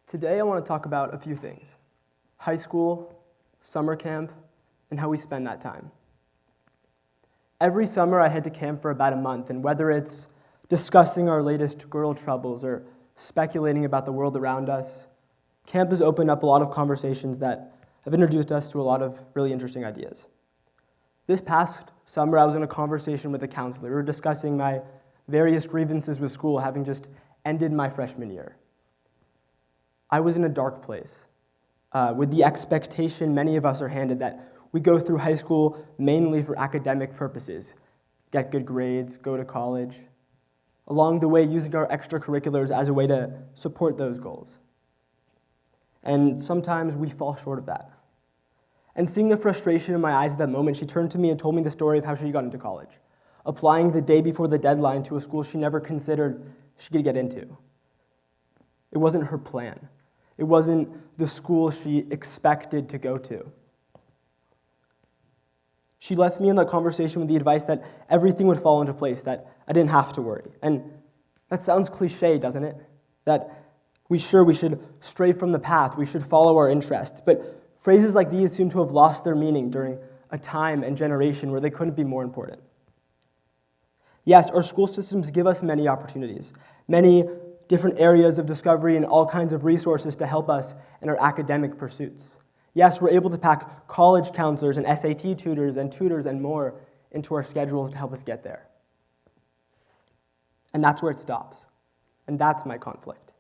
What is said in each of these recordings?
Today I want to talk about a few things: high school, summer camp, and how we spend that time. Every summer I head to camp for about a month, and whether it's discussing our latest girl troubles or speculating about the world around us, camp has opened up a lot of conversations that have introduced us to a lot of really interesting ideas. This past summer I was in a conversation with a counselor. We were discussing my various grievances with school, having just ended my freshman year. I was in a dark place, with the expectation many of us are handed that we go through high school mainly for academic purposes, get good grades, go to college, along the way using our extracurriculars as a way to support those goals. And sometimes we fall short of that. And seeing the frustration in my eyes at that moment, she turned to me and told me the story of how she got into college, applying the day before the deadline to a school she never considered she could get into. It wasn't her plan. It wasn't the school she expected to go to. She left me in that conversation with the advice that everything would fall into place, that I didn't have to worry. And that sounds cliche, doesn't it? That we should stray from the path, we should follow our interests. But phrases like these seem to have lost their meaning during a time and generation where they couldn't be more important. Yes, our school systems give us many opportunities, many different areas of discovery and all kinds of resources to help us in our academic pursuits. Yes, we're able to pack college counselors and SAT tutors and more into our schedules to help us get there. And that's where it stops. And that's my conflict.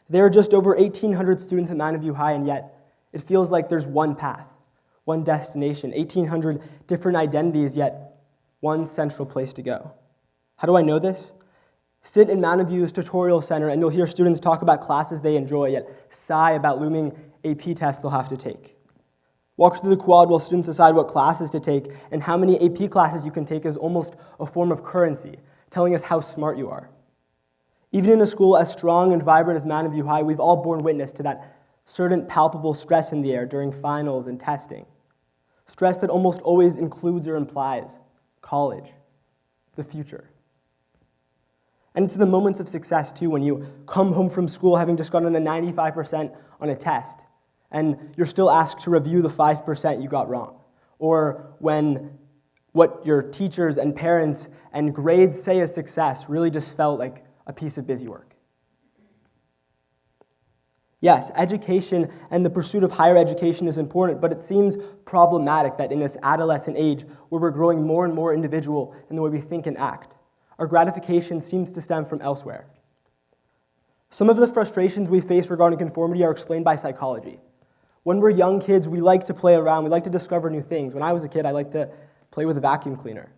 There are just over 1,800 students at Mountain View High, and yet it feels like there's one path, one destination, 1,800 different identities, yet one central place to go. How do I know this? Sit in Mountain View's tutorial center and you'll hear students talk about classes they enjoy, yet sigh about looming AP tests they'll have to take. Walk through the quad while students decide what classes to take, and how many AP classes you can take is almost a form of currency, telling us how smart you are. Even in a school as strong and vibrant as Mountain View High, we've all borne witness to that certain palpable stress in the air during finals and testing. Stress that almost always includes or implies college, the future. And it's in the moments of success, too, when you come home from school having just gotten a 95% on a test, and you're still asked to review the 5% you got wrong. Or when what your teachers and parents and grades say is success really just felt like a piece of busy work. Yes, education and the pursuit of higher education is important, but it seems problematic that in this adolescent age, where we're growing more and more individual in the way we think and act, our gratification seems to stem from elsewhere. Some of the frustrations we face regarding conformity are explained by psychology. When we're young kids, we like to play around, we like to discover new things. When I was a kid, I liked to play with a vacuum cleaner.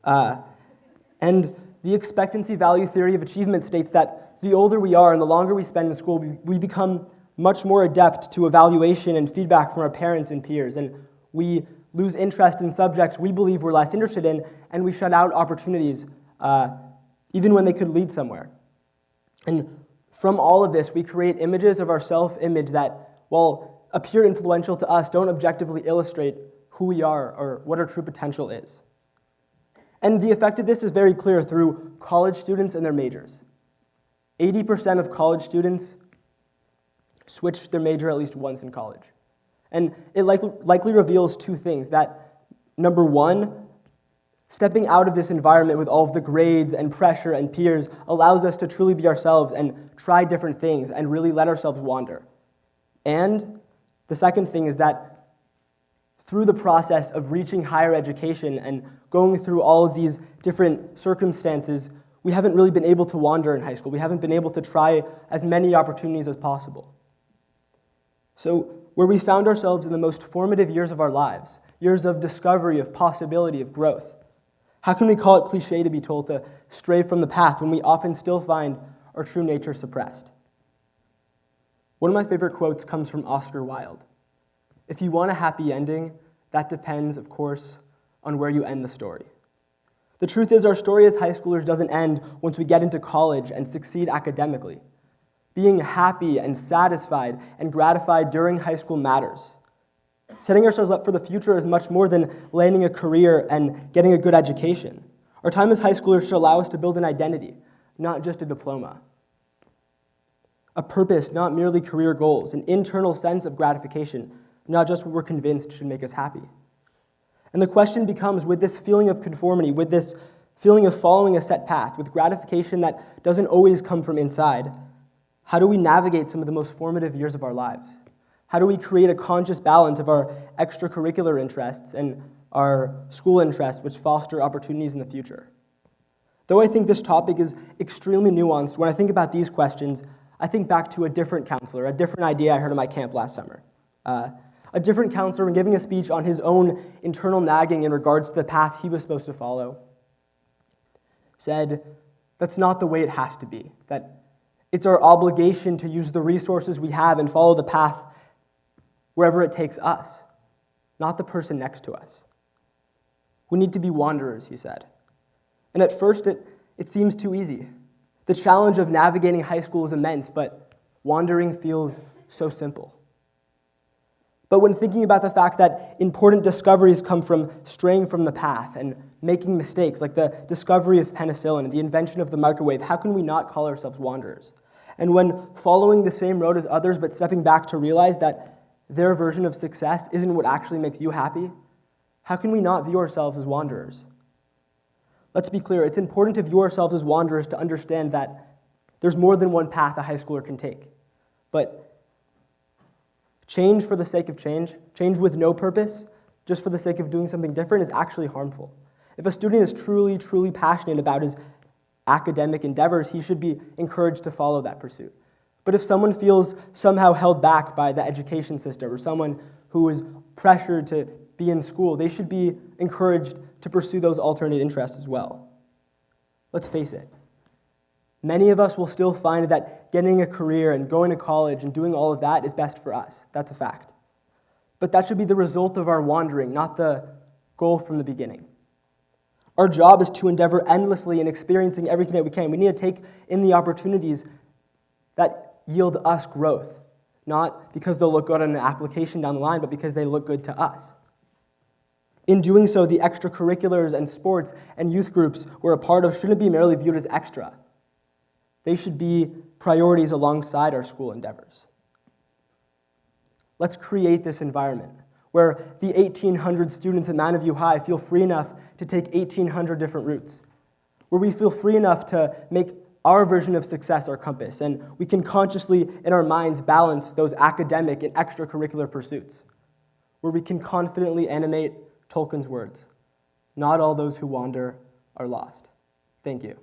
And the expectancy value theory of achievement states that the older we are and the longer we spend in school, we become much more adept to evaluation and feedback from our parents and peers, and we lose interest in subjects we believe we're less interested in, and we shut out opportunities even when they could lead somewhere. And from all of this, we create images of our self-image that, while appear influential to us, don't objectively illustrate who we are or what our true potential is. And the effect of this is very clear through college students and their majors. 80% of college students switch their major at least once in college. And it likely reveals two things: that, number one, stepping out of this environment with all of the grades and pressure and peers allows us to truly be ourselves and try different things and really let ourselves wander. And the second thing is that through the process of reaching higher education and going through all of these different circumstances, we haven't really been able to wander in high school. We haven't been able to try as many opportunities as possible. So where we found ourselves in the most formative years of our lives, years of discovery, of possibility, of growth, how can we call it cliche to be told to stray from the path when we often still find our true nature suppressed? One of my favorite quotes comes from Oscar Wilde. If you want a happy ending, that depends, of course, on where you end the story. The truth is, our story as high schoolers doesn't end once we get into college and succeed academically. Being happy and satisfied and gratified during high school matters. Setting ourselves up for the future is much more than landing a career and getting a good education. Our time as high schoolers should allow us to build an identity, not just a diploma. a purpose, not merely career goals, an internal sense of gratification, not just what we're convinced should make us happy. And the question becomes, with this feeling of conformity, with this feeling of following a set path, with gratification that doesn't always come from inside, how do we navigate some of the most formative years of our lives? How do we create a conscious balance of our extracurricular interests and our school interests, which foster opportunities in the future? Though I think this topic is extremely nuanced, when I think about these questions, I think back to a different counselor, a different idea I heard at my camp last summer. A different counselor, when giving a speech on his own internal nagging in regards to the path he was supposed to follow, said, that's not the way it has to be, that it's our obligation to use the resources we have and follow the path wherever it takes us, not the person next to us. We need to be wanderers, he said. And at first, it seems too easy. The challenge of navigating high school is immense, but wandering feels so simple. But when thinking about the fact that important discoveries come from straying from the path and making mistakes, like the discovery of penicillin and the invention of the microwave, how can we not call ourselves wanderers? And when following the same road as others, but stepping back to realize that their version of success isn't what actually makes you happy, how can we not view ourselves as wanderers? Let's be clear, it's important to view ourselves as wanderers to understand that there's more than one path a high schooler can take. But change for the sake of change with no purpose, just for the sake of doing something different, is actually harmful. If a student is truly, truly passionate about his academic endeavors, he should be encouraged to follow that pursuit. But if someone feels somehow held back by the education system or someone who is pressured to be in school, they should be encouraged to pursue those alternate interests as well. Let's face it. Many of us will still find that getting a career and going to college and doing all of that is best for us. That's a fact. But that should be the result of our wandering, not the goal from the beginning. Our job is to endeavor endlessly in experiencing everything that we can. We need to take in the opportunities that yield us growth, not because they'll look good on an application down the line, but because they look good to us. In doing so, the extracurriculars and sports and youth groups we're a part of shouldn't be merely viewed as extra. They should be priorities alongside our school endeavors. Let's create this environment where the 1,800 students at Mountain View High feel free enough to take 1,800 different routes, where we feel free enough to make our version of success our compass, and we can consciously, in our minds, balance those academic and extracurricular pursuits, where we can confidently animate Tolkien's words, "Not all those who wander are lost." Thank you.